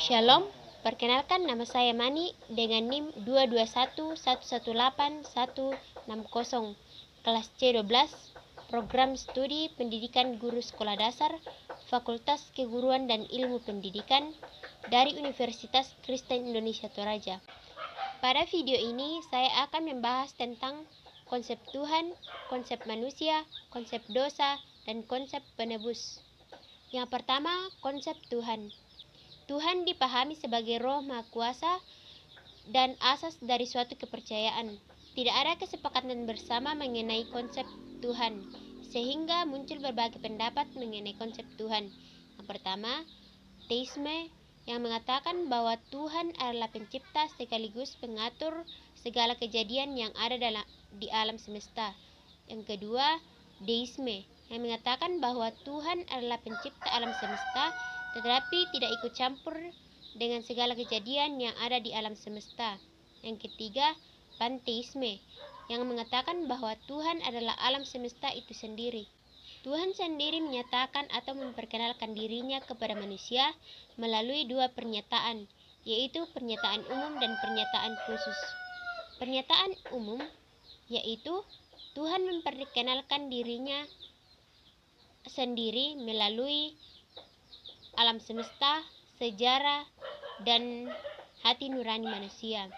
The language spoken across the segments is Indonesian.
Shalom, perkenalkan nama saya Mani dengan NIM 221118160 kelas C12, program studi pendidikan guru sekolah dasar, Fakultas Keguruan dan Ilmu Pendidikan dari Universitas Kristen Indonesia Toraja. Pada video ini saya akan membahas tentang konsep Tuhan, konsep manusia, konsep dosa, dan konsep penebus. Yang pertama, konsep Tuhan. Tuhan dipahami sebagai Roh Maha Kuasa dan asas dari suatu kepercayaan. Tidak ada kesepakatan bersama mengenai konsep Tuhan, sehingga muncul berbagai pendapat mengenai konsep Tuhan. Yang pertama, teisme, yang mengatakan bahwa Tuhan adalah pencipta sekaligus pengatur segala kejadian yang ada di alam semesta. Yang kedua, deisme, yang mengatakan bahwa Tuhan adalah pencipta alam semesta tetapi tidak ikut campur dengan segala kejadian yang ada di alam semesta. Yang ketiga, panteisme, yang mengatakan bahwa Tuhan adalah alam semesta itu sendiri. Tuhan sendiri menyatakan atau memperkenalkan dirinya kepada manusia melalui dua pernyataan, yaitu pernyataan umum dan pernyataan khusus. Pernyataan umum yaitu Tuhan memperkenalkan dirinya sendiri melalui alam semesta, sejarah, dan hati nurani manusia.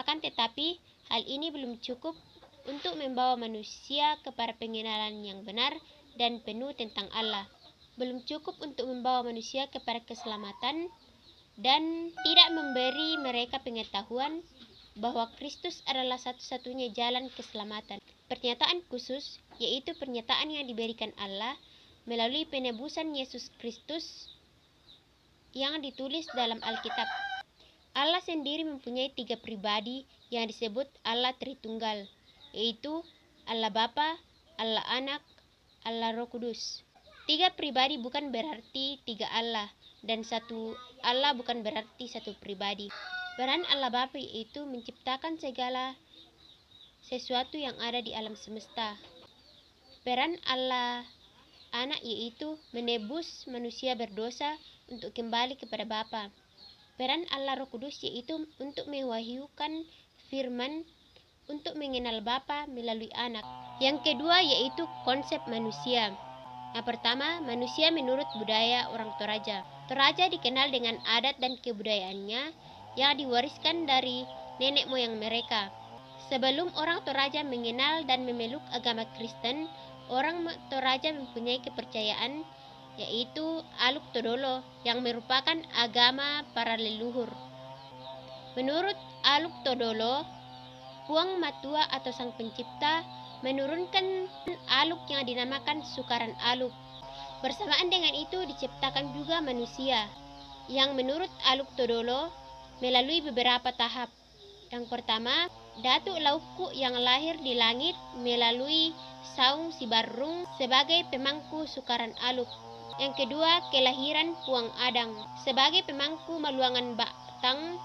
Akan tetapi, hal ini belum cukup untuk membawa manusia kepada pengenalan yang benar dan penuh tentang Allah. Belum cukup untuk membawa manusia kepada keselamatan dan tidak memberi mereka pengetahuan bahwa Kristus adalah satu-satunya jalan keselamatan. Pernyataan khusus, yaitu pernyataan yang diberikan Allah melalui penebusan Yesus Kristus yang ditulis dalam Alkitab. Allah sendiri mempunyai 3 pribadi yang disebut Allah Tritunggal, yaitu Allah Bapa, Allah Anak, Allah Roh Kudus. 3 pribadi bukan berarti 3 Allah, dan 1 Allah bukan berarti 1 pribadi. Peran Allah Bapa yaitu menciptakan segala sesuatu yang ada di alam semesta. Peran Allah Anak yaitu menebus manusia berdosa untuk kembali kepada Bapa. Peran Allah Roh Kudus yaitu untuk mewahyukan firman untuk mengenal Bapa melalui Anak. Yang kedua yaitu konsep manusia. Yang pertama, manusia menurut budaya orang Toraja. Toraja dikenal dengan adat dan kebudayaannya yang diwariskan dari nenek moyang mereka. Sebelum orang Toraja mengenal dan memeluk agama Kristen, orang Toraja mempunyai kepercayaan yaitu Aluk Todolo yang merupakan agama para leluhur. Menurut Aluk Todolo, Puang Matua atau Sang Pencipta menurunkan Aluk yang dinamakan Sukaran Aluk. Bersamaan dengan itu diciptakan juga manusia yang menurut Aluk Todolo melalui beberapa tahap. Yang pertama, Datuk Lauku yang lahir di langit melalui Saung Sibarung sebagai pemangku Sukaran Aluk. Yang kedua, kelahiran Puang Adang sebagai pemangku Maluangan Batang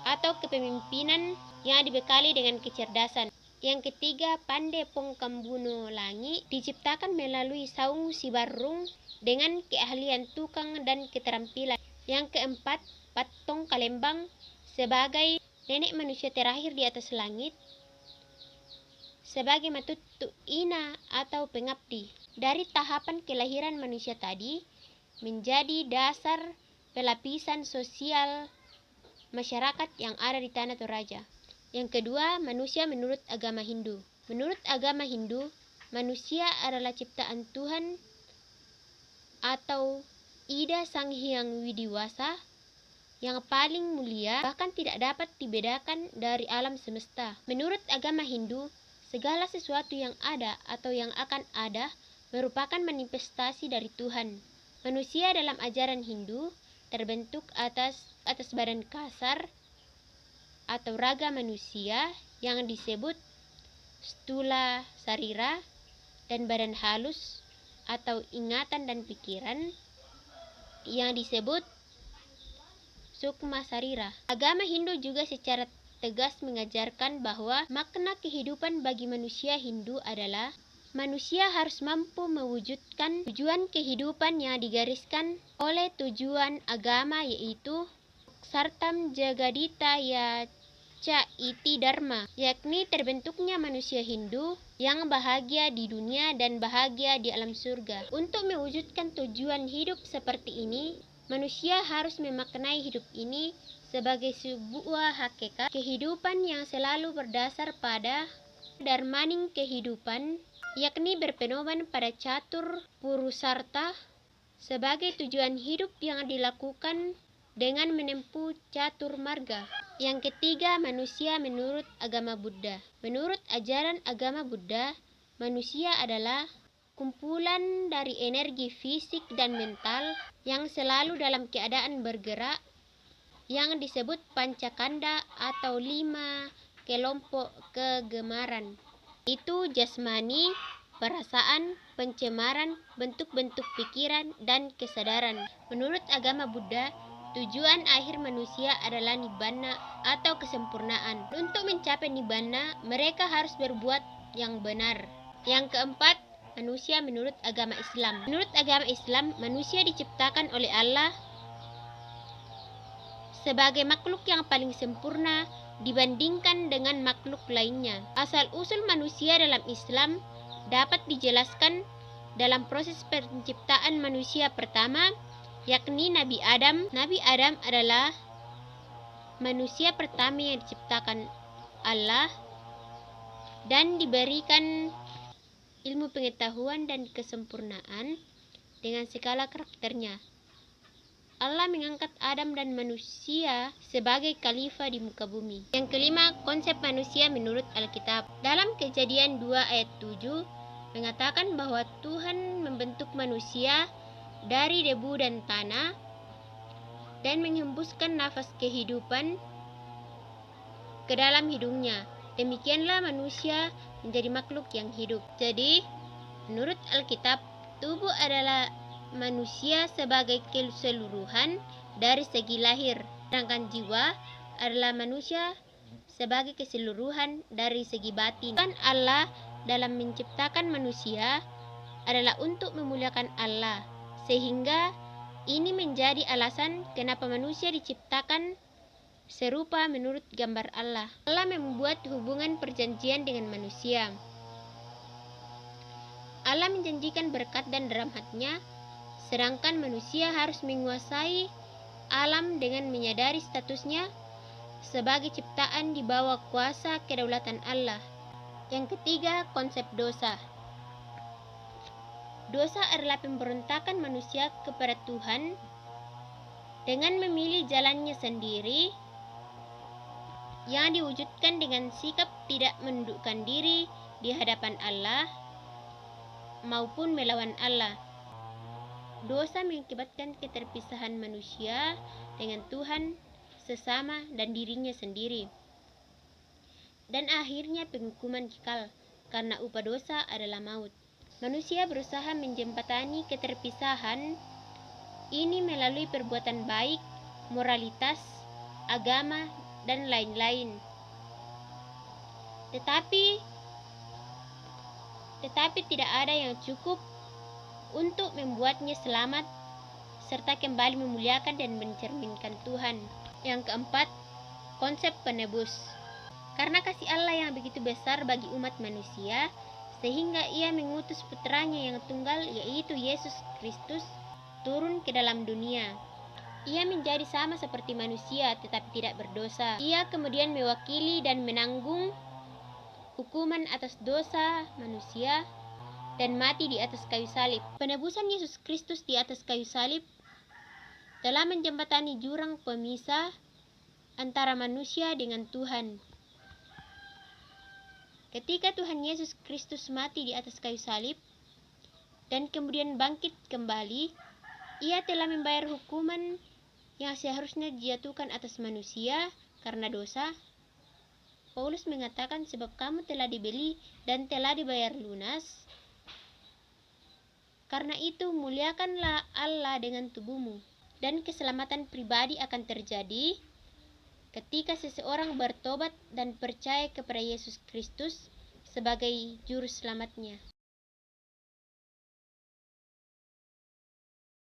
atau kepemimpinan yang dibekali dengan kecerdasan. Yang ketiga, Pande Pong Kambuno Langi diciptakan melalui Saung Sibarung dengan keahlian tukang dan keterampilan. Yang keempat, Patong Kalembang sebagai nenek manusia terakhir di atas langit sebagai matutu ina atau pengabdi. Dari tahapan kelahiran manusia tadi menjadi dasar pelapisan sosial masyarakat yang ada di tanah Toraja. Yang kedua, manusia menurut agama Hindu. Menurut agama Hindu, manusia adalah ciptaan Tuhan atau Ida Sang Hyang Widiwasa yang paling mulia, bahkan tidak dapat dibedakan dari alam semesta. Menurut agama Hindu, segala sesuatu yang ada atau yang akan ada merupakan manifestasi dari Tuhan. Manusia dalam ajaran Hindu terbentuk atas badan kasar atau raga manusia yang disebut stula sarira dan badan halus atau ingatan dan pikiran yang disebut sukma sarira. Agama Hindu juga secara tegas mengajarkan bahwa makna kehidupan bagi manusia Hindu adalah manusia harus mampu mewujudkan tujuan kehidupan yang digariskan oleh tujuan agama, yaitu Sartam Jagadita Ya Ca Iti Dharma, yakni terbentuknya manusia Hindu yang bahagia di dunia dan bahagia di alam surga. Untuk mewujudkan tujuan hidup seperti ini, manusia harus memaknai hidup ini sebagai sebuah hakikat kehidupan yang selalu berdasar pada Dharmaning kehidupan, yakni berpedoman pada catur purusarta sebagai tujuan hidup yang dilakukan dengan menempuh catur marga. Yang ketiga, manusia menurut agama Buddha. Menurut ajaran agama Buddha, manusia adalah kumpulan dari energi fisik dan mental yang selalu dalam keadaan bergerak, yang disebut pancakanda atau 5 kelompok kegemaran. Itu jasmani, perasaan, pencemaran, bentuk-bentuk pikiran, dan kesadaran. Menurut agama Buddha, tujuan akhir manusia adalah nibbana atau kesempurnaan. Untuk mencapai nibbana, mereka harus berbuat yang benar. Yang keempat, manusia menurut agama Islam. Menurut agama Islam, manusia diciptakan oleh Allah sebagai makhluk yang paling sempurna dibandingkan dengan makhluk lainnya. Asal-usul manusia dalam Islam dapat dijelaskan dalam proses penciptaan manusia pertama, yakni Nabi Adam. Nabi Adam adalah manusia pertama yang diciptakan Allah dan diberikan ilmu pengetahuan dan kesempurnaan dengan segala karakternya. Allah mengangkat Adam dan manusia sebagai khalifah di muka bumi. Yang kelima, konsep manusia menurut Alkitab. Dalam Kejadian 2 ayat 7 mengatakan bahwa Tuhan membentuk manusia dari debu dan tanah dan menghembuskan nafas kehidupan ke dalam hidungnya. Demikianlah manusia menjadi makhluk yang hidup. Jadi, menurut Alkitab, tubuh adalah manusia sebagai keseluruhan dari segi lahir, sedangkan jiwa adalah manusia sebagai keseluruhan dari segi batin. Tujuan Allah dalam menciptakan manusia adalah untuk memuliakan Allah, sehingga ini menjadi alasan kenapa manusia diciptakan serupa menurut gambar Allah. Allah membuat hubungan perjanjian dengan manusia. Allah menjanjikan berkat dan rahmat-Nya, sedangkan manusia harus menguasai alam dengan menyadari statusnya sebagai ciptaan di bawah kuasa kedaulatan Allah. Yang ketiga, konsep dosa. Dosa adalah pemberontakan manusia kepada Tuhan dengan memilih jalannya sendiri yang diwujudkan dengan sikap tidak menundukkan diri di hadapan Allah maupun melawan Allah. Dosa mengakibatkan keterpisahan manusia dengan Tuhan, sesama, dan dirinya sendiri. Dan akhirnya penghukuman kekal, karena upah dosa adalah maut. Manusia berusaha menjembatani keterpisahan ini melalui perbuatan baik, moralitas, agama, dan lain-lain. Tetapi tidak ada yang cukup untuk membuatnya selamat serta kembali memuliakan dan mencerminkan Tuhan. Yang keempat, konsep penebus. Karena kasih Allah yang begitu besar bagi umat manusia, sehingga Ia mengutus putranya yang tunggal, yaitu Yesus Kristus, turun ke dalam dunia. Ia menjadi sama seperti manusia tetapi tidak berdosa. Ia kemudian mewakili dan menanggung hukuman atas dosa manusia dan mati di atas kayu salib. Penebusan Yesus Kristus di atas kayu salib telah menjembatani jurang pemisah antara manusia dengan Tuhan. Ketika Tuhan Yesus Kristus mati di atas kayu salib dan kemudian bangkit kembali, Ia telah membayar hukuman yang seharusnya dijatuhkan atas manusia karena dosa. Paulus mengatakan, sebab kamu telah dibeli dan telah dibayar lunas. Karena itu, muliakanlah Allah dengan tubuhmu. Dan keselamatan pribadi akan terjadi ketika seseorang bertobat dan percaya kepada Yesus Kristus sebagai juru selamatnya.